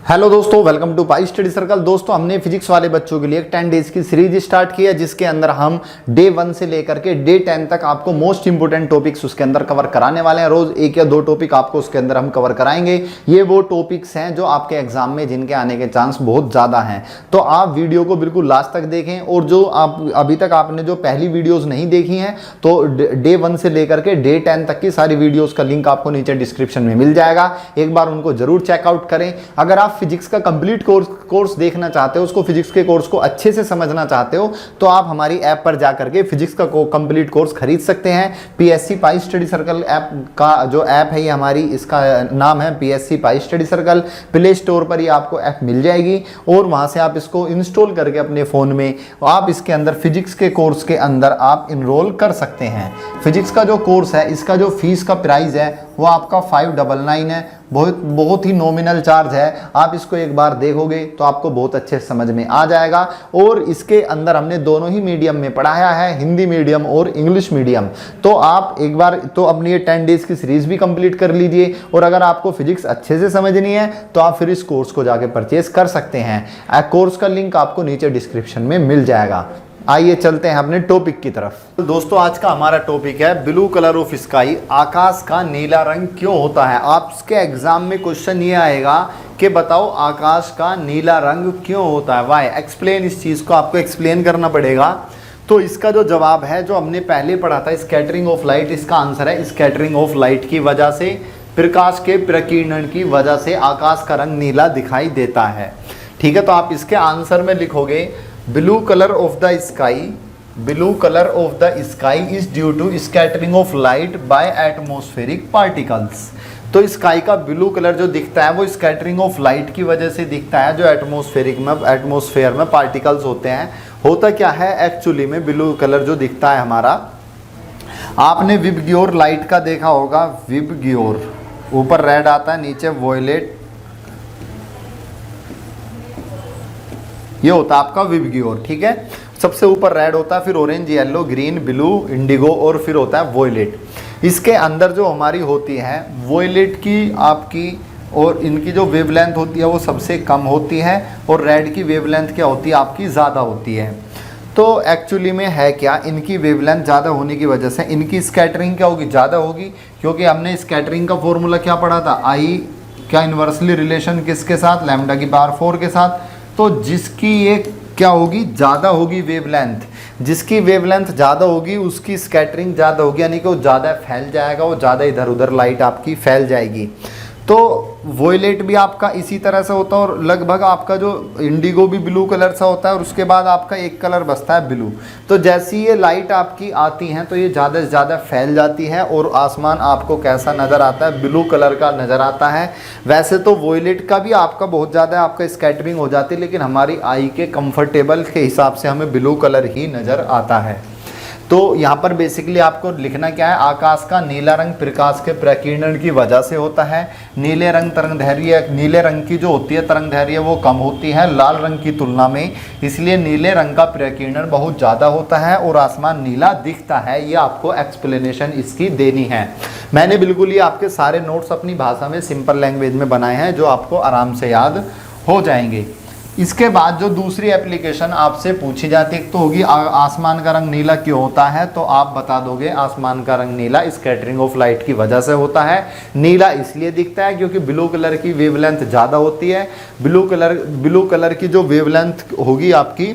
Hello दोस्तों, welcome to Pi study circle. दोस्तों, हमने फिजिक्स वाले बच्चों के लिए एक 10 डेज की सीरीज स्टार्ट की है, जिसके अंदर हम डे 1 से लेकर के डे 10 तक आपको मोस्ट इंपोर्टेंट टॉपिक्स उसके अंदर कवर कराने वाले हैं। रोज एक या दो टॉपिक आपको उसके अंदर हम कवर कराएंगे। ये वो टॉपिक्स हैं जो आपके एग्जाम में जिनके आने के चांस बहुत ज़्यादा हैं, तो आप वीडियो को बिल्कुल लास्ट तक देखें। और जो आप अभी तक आपने जो पहली वीडियोज़ नहीं देखी हैं, तो डे 1 से लेकर के डे 10 तक की सारी वीडियोज़ का लिंक आपको नीचे डिस्क्रिप्शन में मिल जाएगा। एक बार उनको जरूर चेकआउट करें। अगर आप फिजिक्स का कंप्लीट कोर्स देखना चाहते हो, उसको फिजिक्स के कोर्स को अच्छे से समझना चाहते हो, तो आप हमारी ऐप पर जाकर के फिजिक्स का कंप्लीट कोर्स खरीद सकते हैं। पीएससी पाई स्टडी सर्कल ऐप का जो ऐप है, ये हमारी, इसका नाम है पीएससी पाई स्टडी सर्कल। प्ले स्टोर पर ये आपको ऐप मिल जाएगी और वहां से आप इसको इंस्टॉल करके अपने फ़ोन में आप इसके अंदर फिजिक्स के कोर्स के अंदर आप इनरोल कर सकते हैं। फिजिक्स का जो कोर्स है, इसका जो फीस का प्राइस है वो आपका 599 है। बहुत ही नॉमिनल चार्ज है। आप इसको एक बार देखोगे तो आपको बहुत अच्छे समझ में आ जाएगा। और इसके अंदर हमने दोनों ही मीडियम में पढ़ाया है, हिंदी मीडियम और इंग्लिश मीडियम। तो आप एक बार तो अपनी ये 10 डेज की सीरीज भी कंप्लीट कर लीजिए। और अगर आपको फिजिक्स अच्छे से समझनी है तो आप फिर इस कोर्स को जाके परचेज कर सकते हैं। कोर्स का लिंक आपको नीचे डिस्क्रिप्शन में मिल जाएगा। आइए चलते हैं अपने टॉपिक की तरफ। तो दोस्तों, आज का हमारा टॉपिक है ब्लू कलर ऑफ स्काई। आकाश का नीला रंग क्यों होता है। आपके एग्जाम में क्वेश्चन ये आएगा कि बताओ आकाश का नीला रंग क्यों होता है, वाई एक्सप्लेन। इस चीज़ को आपको एक्सप्लेन करना पड़ेगा। तो इसका जो जवाब है, जो हमने पहले पढ़ा था, स्कैटरिंग ऑफ लाइट, इसका आंसर है स्कैटरिंग ऑफ लाइट की वजह से, प्रकाश के प्रकीर्णन की वजह से आकाश का रंग नीला दिखाई देता है। ठीक है, तो आप इसके आंसर में लिखोगे blue colour of the sky, blue colour of the sky is due to scattering of light by atmospheric particles. तो स्काई का ब्लू कलर जो दिखता है वो स्कैटरिंग ऑफ लाइट की वजह से दिखता है, जो एटमॉस्फेयर में पार्टिकल्स होते हैं। होता क्या है एक्चुअली में, ब्लू कलर जो दिखता है हमारा, आपने विबग्योर लाइट का देखा होगा। विबग्योर, ऊपर रेड आता है, नीचे वॉयलेट, ये होता है आपका विबग्योर। ठीक है, सबसे ऊपर रेड होता है, फिर orange, yellow, green, blue, Indigo और फिर होता है वॉयलेट। इसके अंदर जो हमारी होती है वॉयलेट की आपकी, और इनकी जो वेवलेंथ होती है वो सबसे कम होती है, और रेड की वेवलेंथ क्या होती है आपकी, ज़्यादा होती है। तो एक्चुअली में है क्या, इनकी वेवलेंथ ज़्यादा होने की वजह से इनकी स्कैटरिंग क्या होगी, ज़्यादा होगी। क्योंकि हमने स्कैटरिंग का फॉर्मूला क्या पढ़ा था, आई क्या इन्वर्सली रिलेशन किसके साथ, लैम्डा की पावर 4 के साथ। तो जिसकी ये क्या होगी, ज़्यादा होगी वेवलेंथ, जिसकी वेवलेंथ ज़्यादा होगी उसकी स्कैटरिंग ज़्यादा होगी, यानी कि वो ज़्यादा फैल जाएगा, वो ज़्यादा इधर उधर लाइट आपकी फैल जाएगी। तो वॉयलेट भी आपका इसी तरह से होता है, और लगभग आपका जो इंडिगो भी ब्लू कलर सा होता है, और उसके बाद आपका एक कलर बचता है ब्लू। तो जैसी ये लाइट आपकी आती हैं तो ये ज़्यादा से ज़्यादा फैल जाती है, और आसमान आपको कैसा नज़र आता है, ब्लू कलर का नज़र आता है। वैसे तो वॉयलेट का भी आपका बहुत ज़्यादा आपका स्कैटरिंग हो जाती है, लेकिन हमारी आई के कंफर्टेबल के हिसाब से हमें ब्लू कलर ही नज़र आता है। तो यहाँ पर बेसिकली आपको लिखना क्या है, आकाश का नीला रंग प्रकाश के प्रकीर्णन की वजह से होता है। नीले रंग तरंगदैर्घ्य, नीले रंग की जो होती है तरंगदैर्घ्य वो कम होती है लाल रंग की तुलना में, इसलिए नीले रंग का प्रकीर्णन बहुत ज़्यादा होता है और आसमान नीला दिखता है। ये आपको एक्सप्लेनेशन इसकी देनी है। मैंने बिल्कुल ये आपके सारे नोट्स अपनी भाषा में सिंपल लैंग्वेज में बनाए हैं, जो आपको आराम से याद हो जाएंगे। इसके बाद जो दूसरी एप्लीकेशन आपसे पूछी जाती है तो होगी आसमान का रंग नीला क्यों होता है। तो आप बता दोगे आसमान का रंग नीला स्कैटरिंग ऑफ लाइट की वजह से होता है। नीला इसलिए दिखता है क्योंकि ब्लू कलर की वेवलेंथ ज़्यादा होती है। ब्लू कलर की जो वेवलेंथ होगी आपकी,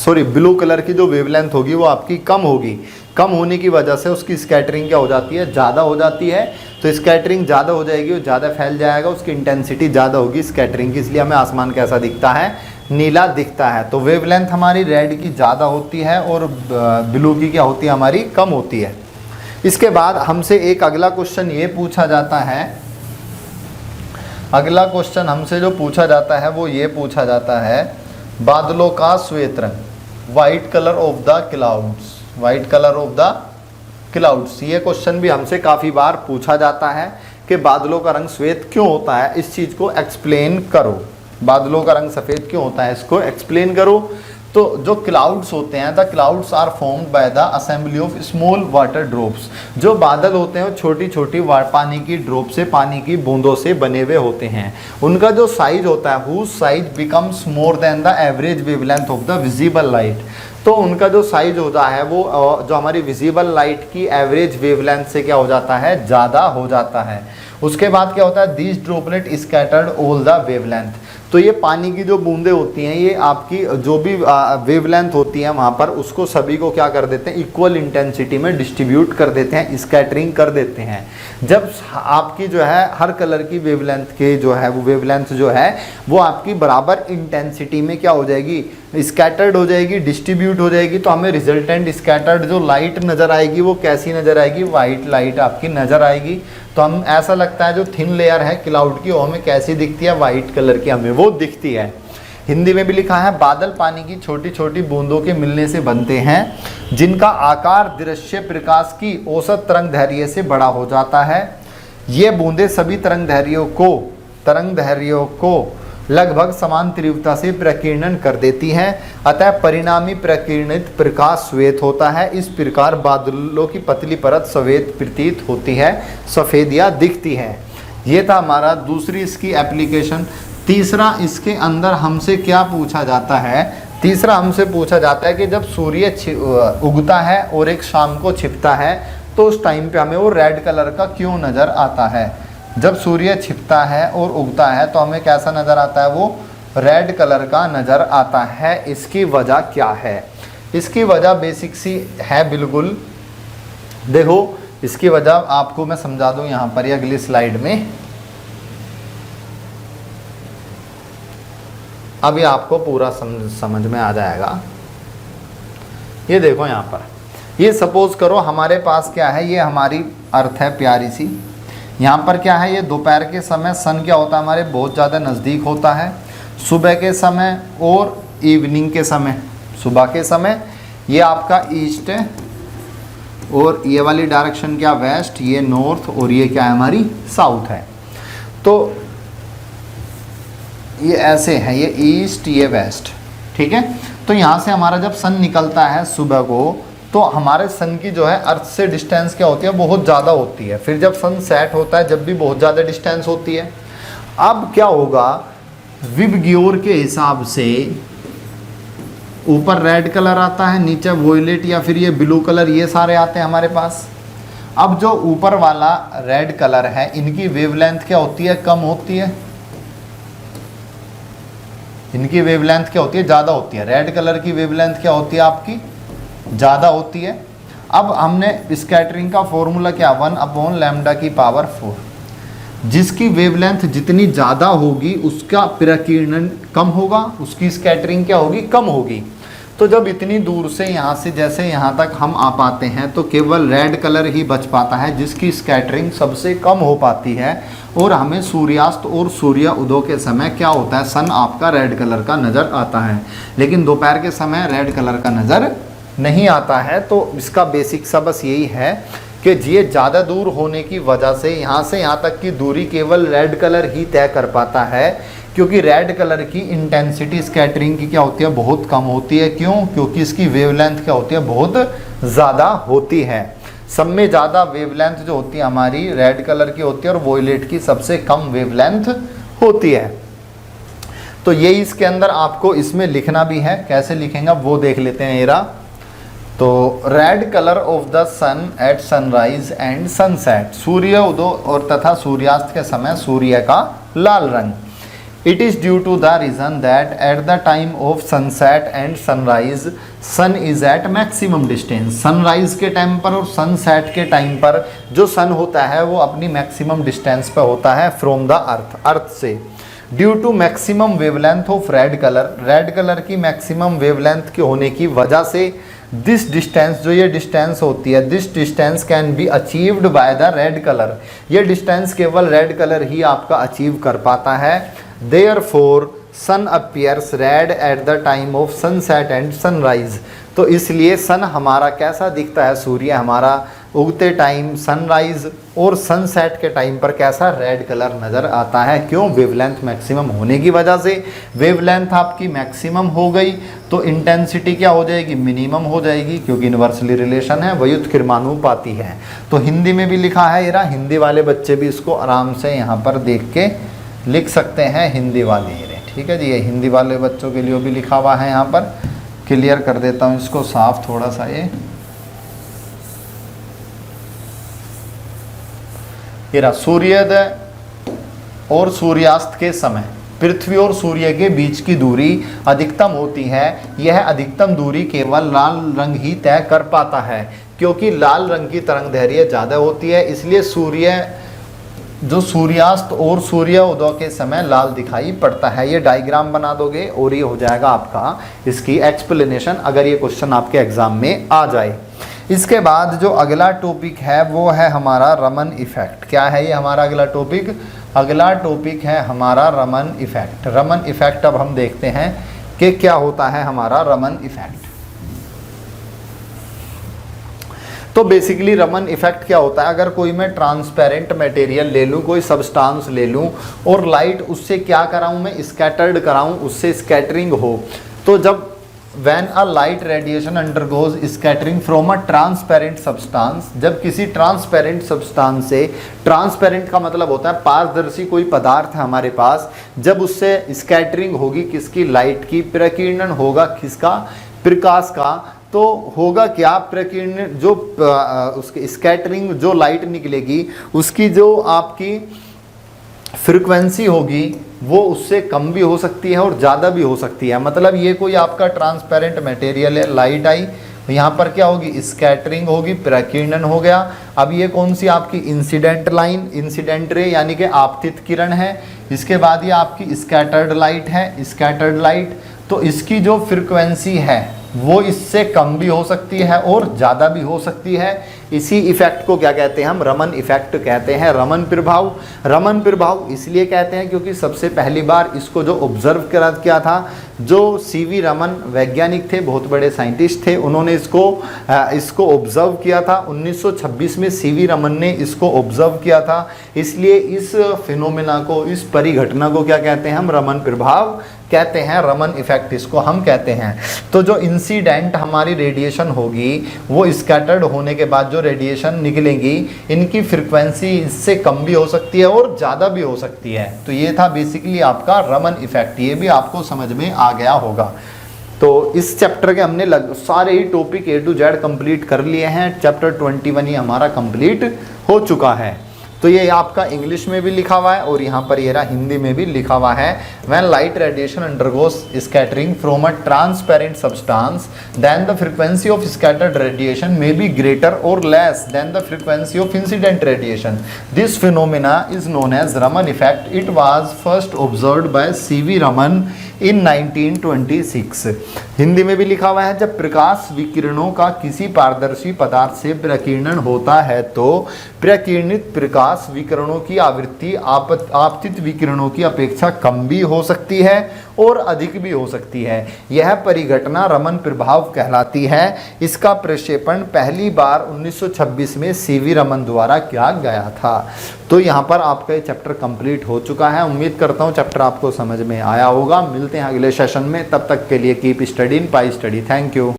ब्लू कलर की जो वेवलेंथ होगी वो आपकी कम होगी। कम होने की वजह से उसकी स्कैटरिंग क्या हो जाती है, ज़्यादा हो जाती है। तो स्कैटरिंग ज़्यादा हो जाएगी, वो ज़्यादा फैल जाएगा, उसकी इंटेंसिटी ज़्यादा होगी स्कैटरिंग की, इसलिए हमें आसमान कैसा दिखता है, नीला दिखता है। तो वेवलेंथ हमारी रेड की ज़्यादा होती है और ब्लू की क्या होती है, हमारी कम होती है। इसके बाद हमसे एक अगला क्वेश्चन ये पूछा जाता है, अगला क्वेश्चन हमसे जो पूछा जाता है वो ये पूछा जाता है, बादलों का श्वेत रंग, white colour of the clouds, white colour of the clouds. ये क्वेश्चन भी हमसे काफ़ी बार पूछा जाता है कि बादलों का रंग श्वेत क्यों होता है, इस चीज़ को एक्सप्लेन करो। बादलों का रंग सफ़ेद क्यों होता है, इसको एक्सप्लेन करो। तो जो क्लाउड्स होते हैं, the clouds are formed by the assembly of small water drops. जो बादल होते हैं वो छोटी छोटी पानी की ड्रॉप से, पानी की बूंदों से बने हुए होते हैं। उनका जो साइज होता है, whose size becomes more than the average wavelength of the visible light. तो उनका जो साइज होता है वो जो हमारी विजिबल लाइट की एवरेज वेवलेंथ से क्या हो जाता है, ज़्यादा हो जाता है। उसके बाद क्या होता है, these droplet scattered all the wavelength. तो ये पानी की जो बूंदें होती हैं, ये आपकी जो भी वेवलेंथ होती है वहाँ पर, उसको सभी को क्या कर देते हैं, इक्वल इंटेंसिटी में डिस्ट्रीब्यूट कर देते हैं, स्कैटरिंग कर देते हैं। जब आपकी जो है हर कलर की वेवलेंथ के जो है वो वेवलेंथ जो है वो आपकी बराबर इंटेंसिटी में क्या हो जाएगी, स्कैटर्ड हो जाएगी, डिस्ट्रीब्यूट हो जाएगी, तो हमें रिजल्टेंट स्कैटर्ड जो लाइट नज़र आएगी वो कैसी नज़र आएगी, वाइट लाइट आपकी नज़र आएगी। तो हम ऐसा लगता है जो थिन लेयर है क्लाउड की वो हमें कैसी दिखती है, वाइट कलर की हमें वो दिखती है। हिंदी में भी लिखा है, बादल पानी की छोटी छोटी बूंदों के मिलने से बनते हैं जिनका आकार दृश्य प्रकाश की औसत तरंगदैर्घ्य से बड़ा हो जाता है। ये बूंदें सभी तरंगदैर्घ्यों को लगभग समान तीव्रता से प्रकीर्णन कर देती हैं, अतः परिणामी प्रकीर्णित प्रकाश श्वेत होता है। इस प्रकार बादलों की पतली परत श्वेत प्रतीत होती है, सफ़ेद या दिखती है। ये था हमारा दूसरी इसकी एप्लीकेशन। तीसरा इसके अंदर हमसे क्या पूछा जाता है, तीसरा हमसे पूछा जाता है कि जब सूर्य उगता है और एक शाम को छिपता है तो उस टाइम पे हमें वो रेड कलर का क्यों नज़र आता है। जब सूर्य छिपता है और उगता है तो हमें कैसा नज़र आता है, वो रेड कलर का नज़र आता है। इसकी वजह क्या है, इसकी वजह बेसिक सी है बिल्कुल। देखो इसकी वजह आपको मैं समझा दूं यहाँ पर, ये अगली स्लाइड में। अभी आपको पूरा समझ में आ जाएगा। ये देखो यहाँ पर, ये सपोज करो हमारे पास क्या है, ये हमारी अर्थ है प्यारी सी। यहाँ पर क्या है, ये दोपहर के समय सन क्या होता है हमारे बहुत ज़्यादा नज़दीक होता है। सुबह के समय और इवनिंग के समय, सुबह के समय ये आपका ईस्ट है और ये वाली डायरेक्शन क्या वेस्ट, ये नॉर्थ और ये क्या है हमारी साउथ है। तो ये ऐसे है, ये ईस्ट ये वेस्ट, ठीक है। तो यहाँ से हमारा जब सन निकलता है सुबह को तो हमारे सन की जो है अर्थ से डिस्टेंस क्या होती है, बहुत ज़्यादा होती है। फिर जब सन सेट होता है जब भी बहुत ज़्यादा डिस्टेंस होती है। अब क्या होगा, विबग्योर के हिसाब से ऊपर रेड कलर आता है, नीचे वोयलेट या फिर ये ब्लू कलर, ये सारे आते हैं हमारे पास। अब जो ऊपर वाला रेड कलर है इनकी वेवलेंथ क्या होती है, कम होती है। इनकी वेवलेंथ क्या होती है, ज़्यादा होती है। रेड कलर की वेवलेंथ क्या होती है आपकी, ज़्यादा होती है। अब हमने स्कैटरिंग का फॉर्मूला क्या, 1/λ⁴, जिसकी वेवलेंथ जितनी ज़्यादा होगी उसका प्रकीर्णन कम होगा, उसकी स्कैटरिंग क्या होगी, कम होगी। तो जब इतनी दूर से यहाँ से जैसे यहाँ तक हम आ पाते हैं तो केवल रेड कलर ही बच पाता है जिसकी स्कैटरिंग सबसे कम हो पाती है। और हमें सूर्यास्त और सूर्य उदय के समय क्या होता है, सन आपका रेड कलर का नज़र आता है, लेकिन दोपहर के समय रेड कलर का नज़र नहीं आता है। तो इसका बेसिक सा बस यही है कि ये ज़्यादा दूर होने की वजह से यहाँ तक की दूरी केवल रेड कलर ही तय कर पाता है, क्योंकि रेड कलर की इंटेंसिटी स्कैटरिंग की क्या होती है, बहुत कम होती है। क्यों, क्योंकि इसकी वेवलेंथ क्या होती है, बहुत ज़्यादा होती है। सब में ज़्यादा वेवलेंथ जो होती है हमारी रेड कलर की होती है और वोयलेट की सबसे कम वेवलेंथ होती है। तो ये इसके अंदर आपको इसमें लिखना भी है, कैसे लिखेंगे वो देख लेते हैं। एरा तो red colour of the sun at sunrise and sunset, सूर्य उदय और तथा सूर्यास्त के समय सूर्य का लाल रंग। It is due to the reason that at the time of sunset and sunrise sun is at maximum distance. Sunrise के टाइम पर और सनसेट के टाइम पर जो सन होता है वो अपनी मैक्सिमम डिस्टेंस पर होता है फ्रॉम द अर्थ, अर्थ से। Due to maximum wavelength of red colour, red colour की मैक्सिमम वेवलेंथ के होने की वजह से दिस डिस्टेंस, जो ये डिस्टेंस होती है, this distance can be achieved by the red colour, ये डिस्टेंस केवल रेड कलर ही आपका अचीव कर पाता है। Therefore sun appears red at the time of sunset and sunrise, तो इसलिए सन हमारा कैसा दिखता है, सूर्य हमारा उगते टाइम, सनराइज और सनसेट के टाइम पर कैसा रेड कलर नज़र आता है। क्यों? वेवलेंथ मैक्सिमम होने की वजह से। वेवलेंथ आपकी मैक्सिमम हो गई तो इंटेंसिटी क्या हो जाएगी? मिनिमम हो जाएगी, क्योंकि इन्वर्सली रिलेशन है, व्युत्क्रमानुपाती है। तो हिंदी में भी लिखा है, ये रहा, हिंदी वाले बच्चे भी इसको आराम से यहाँ पर देख के लिख सकते हैं, हिंदी वाले ये, ठीक है जी। ये हिंदी वाले बच्चों के लिए भी लिखा हुआ है, यहाँ पर क्लियर कर देता हूँ इसको साफ थोड़ा सा। ये रहा, सूर्योदय और सूर्यास्त के समय पृथ्वी और सूर्य के बीच की दूरी अधिकतम होती है। यह अधिकतम दूरी केवल लाल रंग ही तय कर पाता है, क्योंकि लाल रंग की तरंगदैर्घ्य ज़्यादा होती है, इसलिए जो सूर्यास्त और सूर्योदय के समय लाल दिखाई पड़ता है। ये डायग्राम बना दोगे और ये हो जाएगा आपका इसकी एक्सप्लेनेशन, अगर ये क्वेश्चन आपके एग्जाम में आ जाए। इसके बाद जो अगला टॉपिक है वो है हमारा रमन इफेक्ट। क्या है ये हमारा अगला टॉपिक? अगला टॉपिक है हमारा रमन इफेक्ट। रमन इफेक्ट अब हम देखते हैं कि क्या होता है हमारा रमन इफेक्ट। तो बेसिकली रमन इफेक्ट क्या होता है? अगर कोई मैं ट्रांसपेरेंट मटेरियल ले लूँ, कोई सब्सटेंस ले लूँ और लाइट उससे क्या कराऊँ मैं? स्कैटर्ड कराऊँ, उससे स्कैटरिंग हो, तो जब when a light radiation undergoes scattering from a transparent substance, जब किसी ट्रांसपेरेंट सब्सटेंस से, ट्रांसपेरेंट का मतलब होता है पारदर्शी कोई पदार्थ है हमारे पास, जब उससे स्कैटरिंग होगी किसकी? लाइट की। प्रकीर्णन होगा किसका? प्रकाश का। तो होगा क्या? प्रकीर्णन जो उसके स्कैटरिंग जो लाइट निकलेगी उसकी जो आपकी फ्रीक्वेंसी होगी वो उससे कम भी हो सकती है और ज़्यादा भी हो सकती है। मतलब ये कोई आपका ट्रांसपेरेंट मटेरियल है, लाइट आई, यहाँ पर क्या होगी? स्कैटरिंग होगी, प्रकीर्णन हो गया। अब ये कौन सी आपकी इंसिडेंट लाइन, इंसिडेंट रे यानी कि आपतित किरण है। इसके बाद ये आपकी स्कैटर्ड लाइट है, स्कैटर्ड लाइट। तो इसकी जो फ्रीक्वेंसी है वो इससे कम भी हो सकती है और ज़्यादा भी हो सकती है। इसी इफेक्ट को क्या कहते हैं हम? रमन इफेक्ट कहते हैं, रमन प्रभाव। रमन प्रभाव इसलिए कहते हैं क्योंकि सबसे पहली बार इसको जो ऑब्जर्व किया था, जो सीवी रमन वैज्ञानिक थे, बहुत बड़े साइंटिस्ट थे, उन्होंने इसको ऑब्जर्व किया था। 1926 में सीवी रमन ने इसको ऑब्जर्व किया था। इसलिए इस फिनोमेना को, इस परिघटना को क्या कहते हैं हम? रमन प्रभाव कहते हैं, रमन इफेक्ट इसको हम कहते हैं। तो जो इंसिडेंट हमारी रेडिएशन होगी वो स्कैटर्ड होने के बाद जो रेडिएशन निकलेंगी, इनकी फ्रीक्वेंसी इससे कम भी हो सकती है और ज़्यादा भी हो सकती है। तो ये था बेसिकली आपका रमन इफेक्ट। ये भी आपको समझ में आ गया होगा। तो इस चैप्टर के हमने सारे ही topic A to Z complete कर लिए हैं। चैप्टर 21 ही हमारा कंप्लीट हो चुका है। तो ये आपका इंग्लिश में भी लिखा हुआ है और यहाँ पर ये रहा हिंदी में भी लिखा हुआ है। When light radiation undergoes scattering from a transparent substance, then the frequency of scattered radiation may be greater or less than the frequency of incident radiation. This phenomena is known as Raman effect. It was first observed by C.V. Raman in 1926। Hindi में भी लिखा हुआ है, जब प्रकाश विकिरणों का किसी पारदर्शी पदार्थ से प्रकीर्णन होता है तो प्रकीर्णित प्रकाश विकिरणों की आवृत्ति आपतित विकिरणों की अपेक्षा कम भी हो सकती है और अधिक भी हो सकती है। यह परिघटना रमन प्रभाव कहलाती है। इसका प्रक्षेपण पहली बार 1926 में सीवी रमन द्वारा किया गया था। तो यहाँ पर आपका ये चैप्टर कंप्लीट हो चुका है। उम्मीद करता हूँ चैप्टर आपको समझ में आया होगा। मिलते हैं अगले सेशन में, तब तक के लिए keep studying, pi study. Thank you.